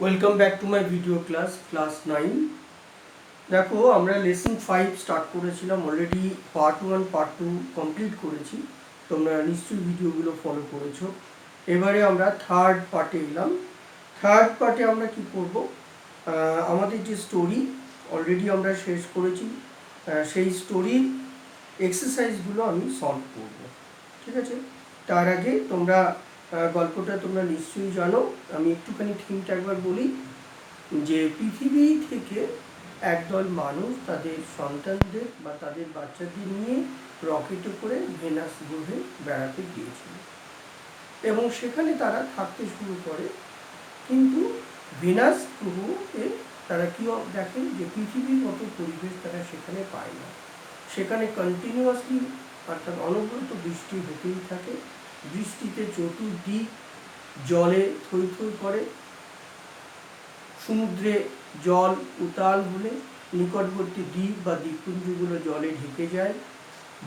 Welcome back to my video class 9। দেখো আমরা lesson 5 start করেছিলাম, অলরেডি পার্ট 1 পার্ট 2 কমপ্লিট করেছি। তোমরা নিশ্চয়ই ভিডিওগুলো ফলো করেছো। এবারে আমরা থার্ড পার্টে এলাম। থার্ড পার্টে আমরা কি করব, আমাদের যে স্টোরি অলরেডি আমরা শেষ করেছি, সেই স্টোরির এক্সারসাইজগুলো আমি সলভ করব। ঠিক আছে, তার আগে তোমরা গল্পটা তোমরা নিশ্চয়ই জানো। আমি একটুখানি থিমটা একবার বলি যে পৃথিবী থেকে একদল মানুষ তাদের সন্তানদের বা তাদের বাচ্চাদের নিয়ে রকেটে করে ভেনাস গ্রহে বেড়াতে গিয়েছিল এবং সেখানে তারা থাকতে শুরু করে। কিন্তু ভেনাস গ্রহে তারা কি দেখেন যে পৃথিবীর মতো পরিবেশ তারা সেখানে পায় না। সেখানে কন্টিনিউয়াসলি অর্থাৎ অনবরত বৃষ্টি হতেই থাকে। বৃষ্টিতে চতুর্দিক জলে থই থই করে। সমুদ্রে জল উতাল হলে নিকটবর্তী দ্বীপ বা দ্বীপপুঞ্জগুলো জলে ঢেকে যায়।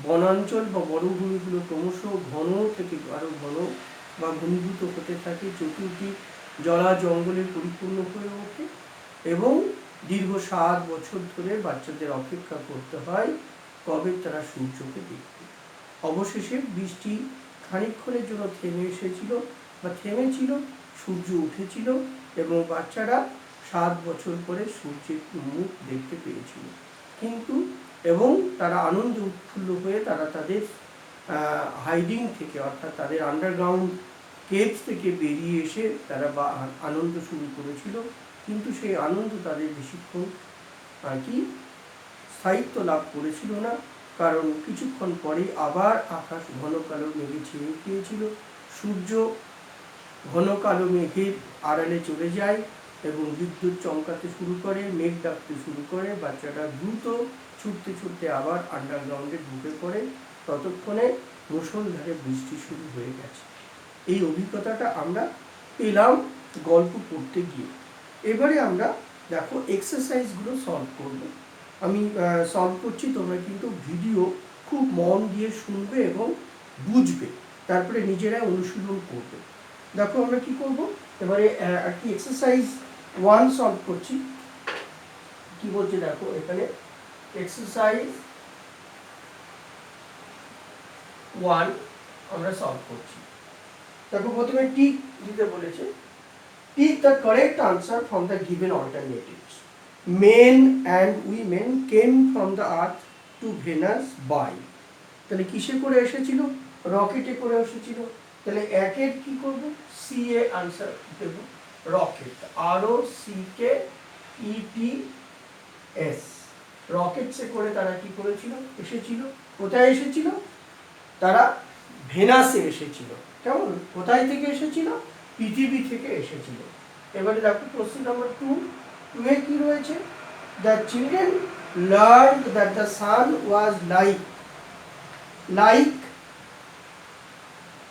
বনাঞ্চল বা বনভূমিগুলো ক্রমশ ঘন থেকে আরও ঘন বা ঘনীভূত হতে থাকে। চতুর্দিক জলা জঙ্গলে পরিপূর্ণ হয়ে ওঠে এবং দীর্ঘ 7 বছর ধরে বাচ্চাদের অপেক্ষা করতে হয় কবে তারা সূর্যকে দেখবে। অবশেষে বৃষ্টি খানিকক্ষণের জন্য থেমে এসেছিল বা থেমেছিল, সূর্য উঠেছিল এবং বাচ্চারা 7 বছর পরে সূর্যের মুখ দেখতে পেয়েছিল। কিন্তু এবং তারা আনন্দে উৎফুল্ল হয়ে তারা তাদের হাইডিং থেকে অর্থাৎ তাদের আন্ডারগ্রাউন্ড কেভস থেকে বেরিয়ে এসে তারা আনন্দ শুরু করেছিল। কিন্তু সেই আনন্দ তাদের বেশিক্ষণ কি স্থায়িত্ব লাভ করেছিল না, কারণ কিছুক্ষণ পরেই আবার আকাশ ঘন কালো মেঘে ছেয়ে গিয়েছিল। সূর্য ঘন কালো মেঘের আড়ালে চলে যায় এবং বিদ্যুৎ চমকাতে শুরু করে, মেঘ ডাকতে শুরু করে। বাচ্চাটা দ্রুত ছুটতে ছুটতে আবার আন্ডারগ্রাউন্ডে ঢুকে পড়ে। ততক্ষণে মুষলধারে বৃষ্টি শুরু হয়ে গেছে। এই অভিজ্ঞতাটা আমরা পেলাম গল্প পড়তে গিয়ে। এবারে আমরা দেখো এক্সারসাইজগুলো সলভ করব। আমি সলভ করছি, তোমরা কিন্তু ভিডিও খুব মন দিয়ে শুনবে এবং বুঝবে, তারপরে নিজেরাই অনুশীলন করবে। দেখো আমরা কি করব, এবারে একটি এক্সারসাইজ 1 সলভ করছি। কি বলছে দেখো এখানে, এক্সারসাইজ 1 আমরা সলভ করছি। দেখো প্রথমে টিক দিতে বলেছে। Tick the correct answer from the given alternatives. Men and women came from the earth to Venus by. তাহলে কিসে করে এসেছিল? রকেটে করে এসেছিল। তাহলে একের কি করব, সি এ আনসার দেব, রকেট, ROCKETS। রকেটসে করে তারা কি করেছিল, এসেছিল। কোথায় এসেছিল? তারা ভেনাসে এসেছিল। কেমন? কোথায় থেকে এসেছিল? পৃথিবী থেকে এসেছিল। এবারে দেখো প্রশ্ন নম্বর 2 এ কি রয়েছে? The children learn that the San was like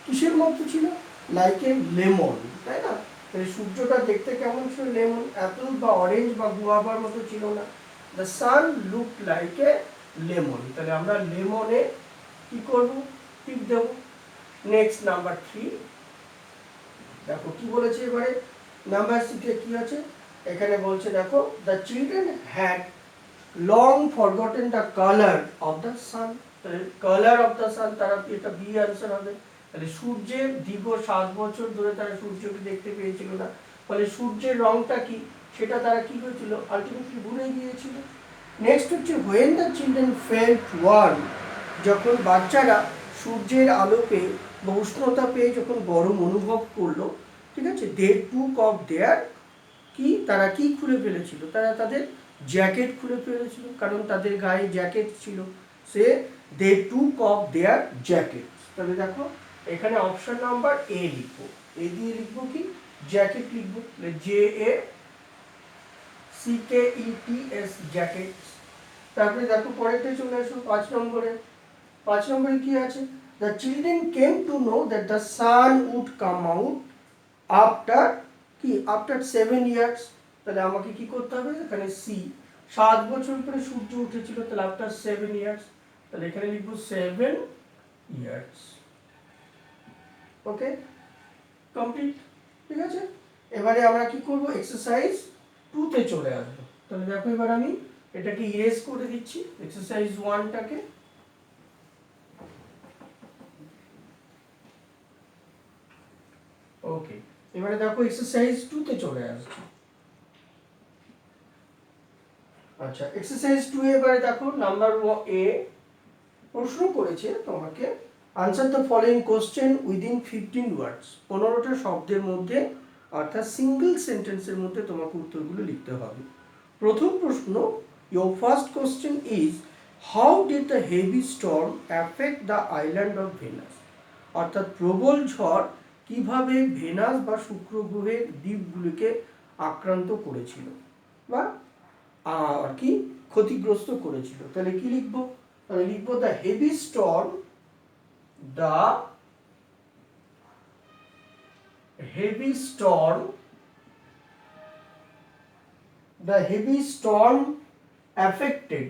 কিসের মতো ছিল? লাইক এ লেমন, তাই না? তাহলে সূর্যটা দেখতে কেমন ছিল? লেমন, অ্যাপল বা অরেঞ্জ বা গুয়াভার মতো ছিল না। The sun look like a lemon. তাহলে আমরা লেমনে কি করব, টিক দেব। নেক্সট নাম্বার 3 দেখো কি বলেছে। এবারে নাম্বার 6 এ কি আছে? এখানে বলছে দেখো, the children had long forgotten the colour of the sun. তাহলে কালার অফ দ্য সান, তারা এটা বি আনসার হবে। তাহলে সূর্যের দীর্ঘ 7 বছর ধরে তারা সূর্যকে দেখতে পেয়েছিল না, ফলে সূর্যের রংটা কি সেটা তারা কি হয়েছিল, আলটিমেটলি ভুলে গিয়েছিল। নেক্সট হচ্ছে when the children felt warm. যখন বাচ্চারা সূর্যের আলো পেয়ে বা উষ্ণতা পেয়ে যখন গরম অনুভব করলো, ঠিক আছে, দে টুক অফ দেয়ার কি, তারা কি খুলে ফেলেছিল? তারা তাদের জ্যাকেট খুলে ফেলেছিল, কারণ তাদের গায়ে জ্যাকেট ছিল। সে দে টুক অফ দেয়ার জ্যাকেট। তাহলে দেখো এখানে অপশন নাম্বার এ লিখবো। এ দিয়ে লিখবো কি, জ্যাকেট লিখবো। JACKETS, jacket. তারপরে দেখো পরেরটা চলে আসো 5 নম্বরে। 5 নম্বরে কি আছে? The children came to know that the sun would come out after কি, আফটার 7 ইয়ার্স। তাহলে আমাকে কি করতে হবে, এখানে সি, 7 বছর পরে সূর্য উঠেছিল, তাহলে আফটার 7 ইয়ার্স। তাহলে এখানে লিখবো 7 ইয়ার্স। ওকে, কমপ্লিট। ঠিক আছে, এবারে আমরা কি করব, এক্সারসাইজ 2 তে চলে আসবো। তাহলে দেখো এবার আমি এটাকে ইরেজ করে দিচ্ছি, এক্সারসাইজ 1টাকে। ওকে, এবারে দেখো এক্সারসাইজ 2 তে চলে আসছে। আচ্ছা, এক্সারসাইজ 2 এবারে দেখো নাম্বার এ প্রশ্ন করেছে তোমাকে, answer the following question within 15 ওয়ার্ডস, 15টা শব্দের মধ্যে অর্থাৎ সিঙ্গেল সেন্টেন্সের মধ্যে তোমাকে উত্তরগুলো লিখতে হবে। প্রথম প্রশ্ন, your first question is how did the heavy storm affect the island of Venus, অর্থাৎ প্রবল ঝড় কিভাবে ভেনাস বা শুক্র গ্রহের দ্বীপগুলিকে আক্রান্ত করেছিল বা আর কি ক্ষতিগ্রস্ত করেছিল। তাহলে কি লিখবো, তাহলে লিখবো the heavy storm, the heavy storm, the heavy storm affected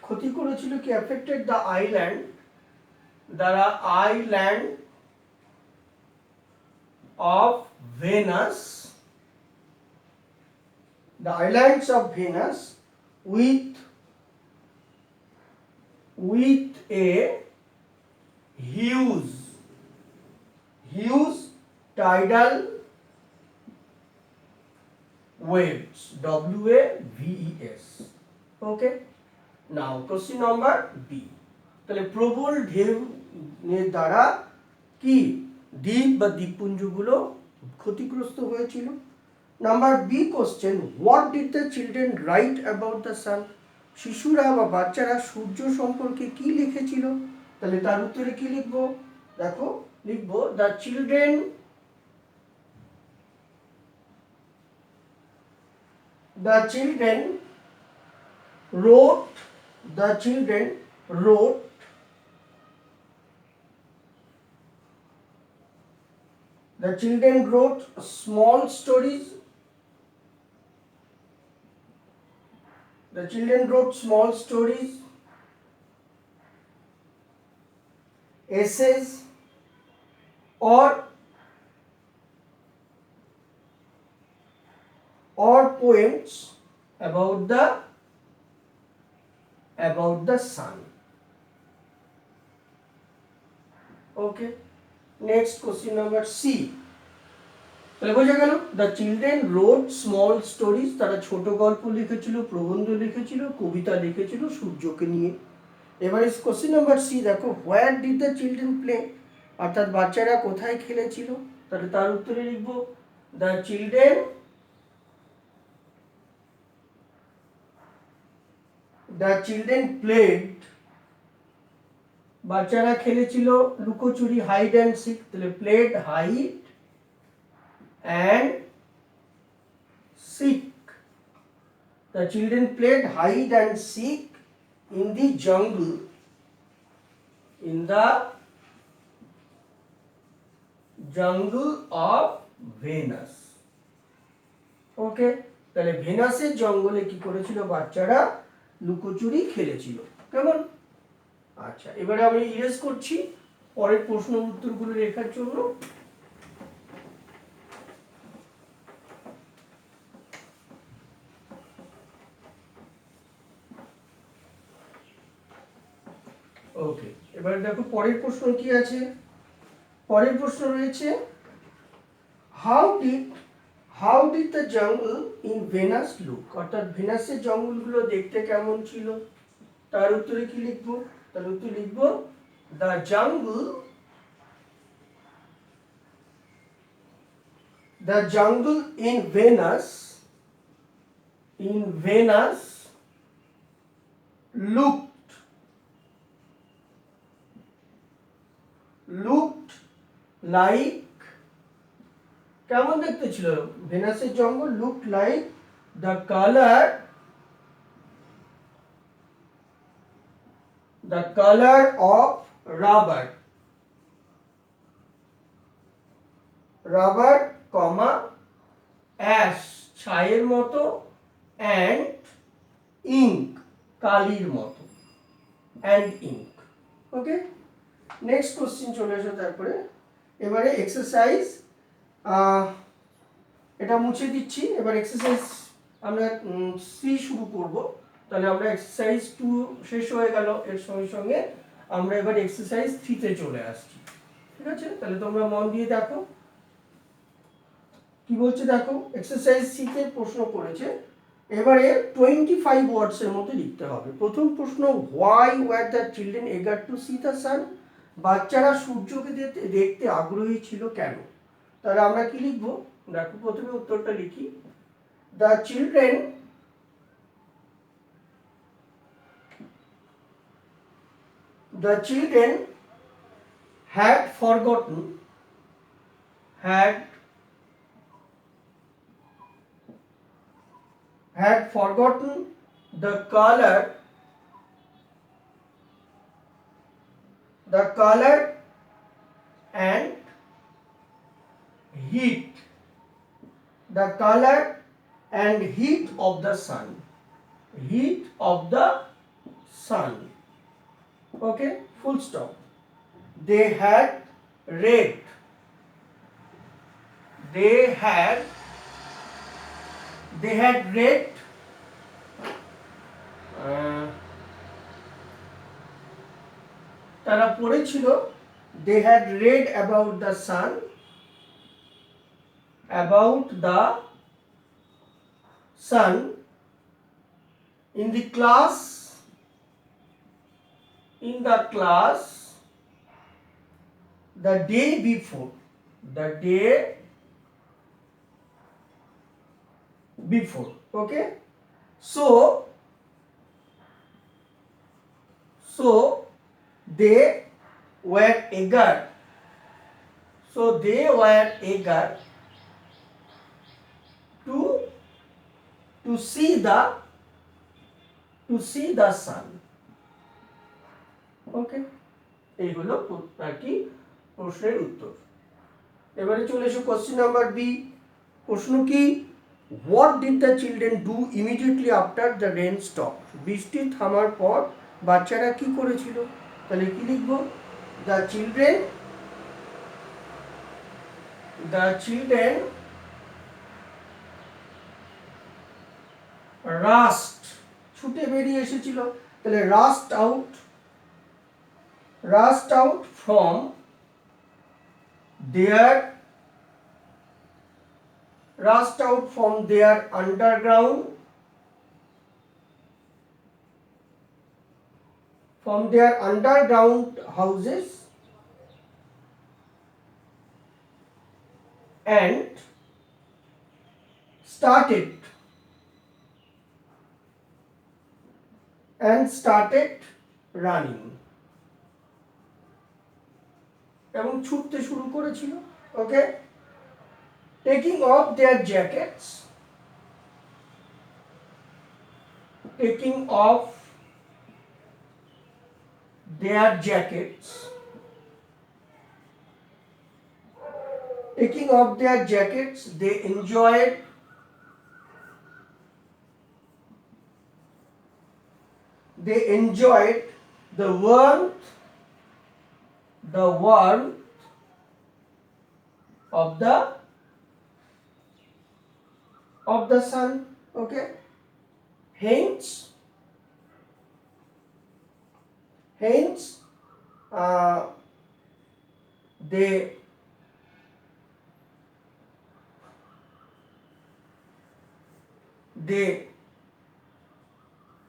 ক্ষতি করেছিল কি, affected the island, দ্বারা island of Venus, the islands of Venus with a huge tidal waves, WAVES. Okay, now question number B, তাহলে প্রবল ঢেউ দ্বারা কি দ্বীপ বা দ্বীপপুঞ্জগুলো ক্ষতিগ্রস্ত হয়েছিল। Number B question, what did the children write about the sun, শিশুরা বা বাচ্চারা সূর্য সম্পর্কে কি লিখেছিল। তাহলে তার উত্তরে কি লিখবো, দেখো লিখবো the children wrote small stories, essays or poems about the sun. Okay, next question number C, তাহলে বোঝা গেল the children road small stories, তারা ছোট গল্প লিখেছিল, প্রবন্ধ লিখেছিল, কবিতা লিখেছিল সূর্যকে নিয়ে। এবারে কোশ্চেন নাম্বার সি দেখো, where did the children play, অর্থাৎ বাচ্চারা কোথায় খেলেছিল। তাহলে তার উত্তরে লিখব দ্য চিলড্রেন প্লেড, বাচ্চারা খেলেছিল লুকোচুরি, হাইড অ্যান্ড সিক, তাহলে played hide and seek, the children played hide and seek in the jungle, of Venus. ওকে, তাহলে ভেনাসের জঙ্গলে কি করেছিল, বাচ্চারা লুকোচুরি খেলেছিল। কেমন, আচ্ছা এবারে আমি ইরেজ করছি পরের প্রশ্ন উত্তরগুলো লেখার জন্য। ওকে, এবারে দেখো পরের প্রশ্ন কি আছে। পরের প্রশ্ন রয়েছে, how did the jungle in Venus look, অর্থাৎ ভেনাসের জঙ্গলগুলো দেখতে কেমন ছিল। তার উত্তরে কি লিখবো, তার উত্তরে লিখবো the jungle in venous looked like, কেমন দেখতে ছিল ভেনাসের জঙ্গল, looked like the color of rubber, ash ছাইয়ের মতো, and ink কালির মতো, and ink. Okay, next question চলে এসো। তারপরে এবারে এক্সারসাইজ, এটা মুছে দিচ্ছি। এবার এক্সারসাইজ আমরা সি শুরু করব। তাহলে আমরা এক্সারসাইজ 2 শেষ হয়ে গেল, এর সঙ্গে সঙ্গে আমরা এবার এক্সারসাইজ 3 তে চলে আসছি। ঠিক আছে, তাহলে তোমরা মন দিয়ে দেখো কি বলছে। দেখো এক্সারসাইজ সি তে প্রশ্ন করেছে, এবারে 25 ওয়ার্ডসের মতো লিখতে হবে। প্রথম প্রশ্ন, হোয়াই ওয়ার দ্য চিলড্রেন এগার টু সি দ্য সান? বাচ্চারা সূর্যকে দেখতে আগ্রহী ছিল কেন? তাহলে আমরা কি লিখবো? দেখো প্রথমে উত্তরটা লিখি। The children had forgotten the color and heat of the sun. Okay, full stop. They had read তারা পড়েছিল, they had read about the sun in the class the day before. Okay, so they were eager to see the sun. ওকে, এই হলো আর কি প্রশ্নের উত্তর। এবারে চলে এসো কোশ্চেন নাম্বার বি। প্রশ্ন কি, what did the children do immediately after the rain stop? বৃষ্টি থামার পর বাচ্চারা কি করেছিল? তাহলে কি লিখবো? দ্য চিলড্রেন রাস্ট, ছুটে বেরিয়ে এসেছিল। তাহলে rushed out from their underground houses and started running. এবং ছুটতে শুরু করেছিল। ওকে, taking off their jackets they enjoyed the warmth of the sun. Okay, hence they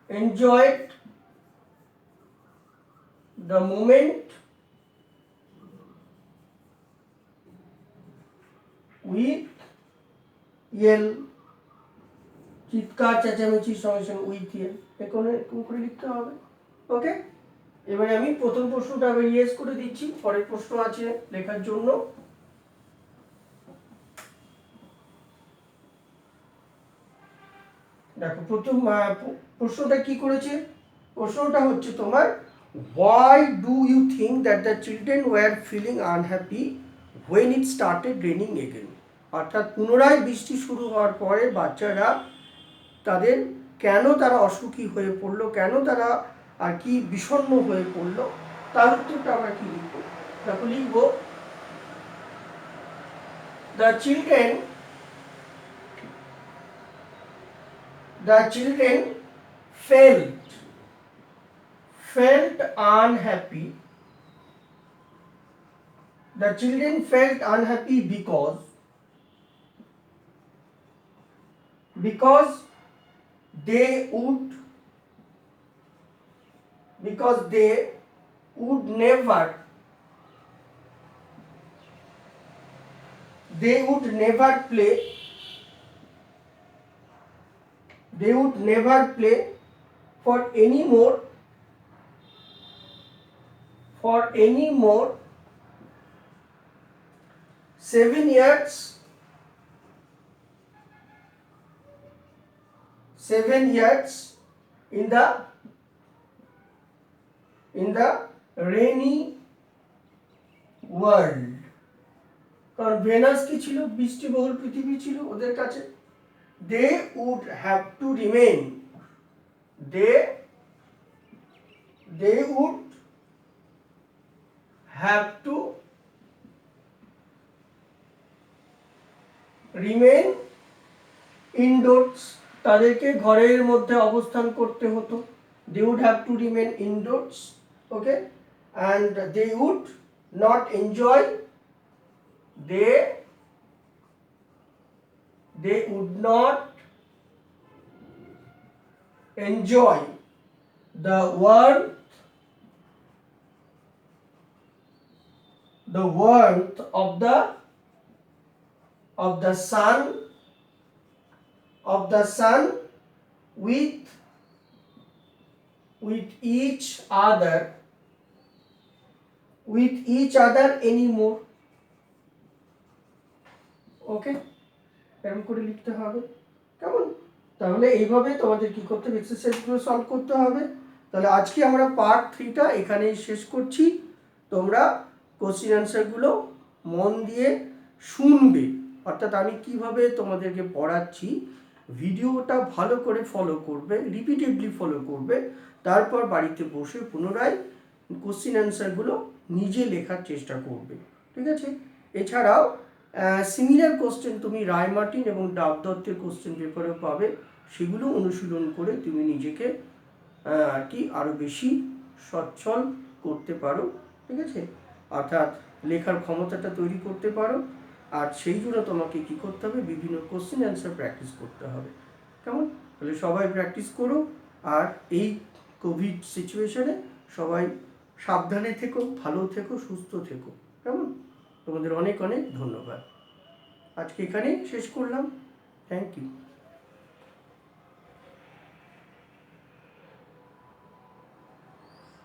enjoyed the moment with yell, চিৎকার চেঁচামেচির সঙ্গে সঙ্গে উইথ ইয়েল এখানে করে লিখতে হবে। ওকে, এবারে আমি প্রথম প্রশ্নটা আমি ইয়েস করে দিচ্ছি, পরের প্রশ্ন আছে লেখার জন্য। দেখো প্রথম প্রশ্নটা কি করেছে? প্রশ্নটা হচ্ছে তোমার, why do you think that the children were feeling unhappy when it started raining again? অর্থাৎ পুনরায় বৃষ্টি শুরু হওয়ার পরে বাচ্চারা কেন তারা অসুখী হয়ে পড়লো, কেন তারা আর কি বিষণ্ণ হয়ে পড়লো, তার উত্তরটা আমরা কি লিখবো? দেখো লিখবো the children felt unhappy. The children felt unhappy because they would never play for any more 7 years in the rainy world. কারণ ভেনাস কি ছিল? বৃষ্টিবহুল পৃথিবী ছিল ওদের কাছে। they would have to remain indoors. তাদেরকে ঘরের মধ্যে অবস্থান করতে হতো। they would have to remain indoors, okay, and they would not enjoy they would not enjoy the warmth of the sun with each other anymore. ওকে, এরকম করে লিখতে হবে, কেমন? তাহলে এইভাবে তোমাদের কি করতে হবে? এক্সারসাইজগুলো সলভ করতে হবে। তাহলে আজকে আমরা পার্ট 3টা এখানেই শেষ করছি। তোমরা কোশ্চেন অ্যান্সারগুলো মন দিয়ে শুনবে, অর্থাৎ আমি কিভাবে তোমাদেরকে পড়াচ্ছি ভিডিওটা ভালো করে ফলো করবে, রিপিটেডলি ফলো করবে, তারপর বাড়িতে বসে পুনরায় কোশ্চেন অ্যান্সারগুলো নিজে লেখার চেষ্টা করবে, ঠিক আছে? এছাড়াও সিমিলার কোশ্চেন তুমি রায়মার্টিন এবং ডাব দত্তের কোশ্চেন পেপারেও পাবে, সেগুলো অনুশীলন করে তুমি নিজেকে আর কি আরও বেশি সচ্ছল করতে পারো, ঠিক আছে? অর্থাৎ লেখার ক্ষমতাটা তৈরি করতে পারো। আর সেই জন্য তোমাকে কী করতে হবে? বিভিন্ন কোশ্চেন অ্যান্সার প্র্যাকটিস করতে হবে, কেমন? তাহলে সবাই প্র্যাকটিস করো। আর এই কোভিড সিচুয়েশনে সবাই সাবধানে থেকো, ভালো থেকো, সুস্থ থেকো, কেমন? তোমাদের অনেক অনেক ধন্যবাদ। আজকে এখানেই শেষ করলাম। Thank you.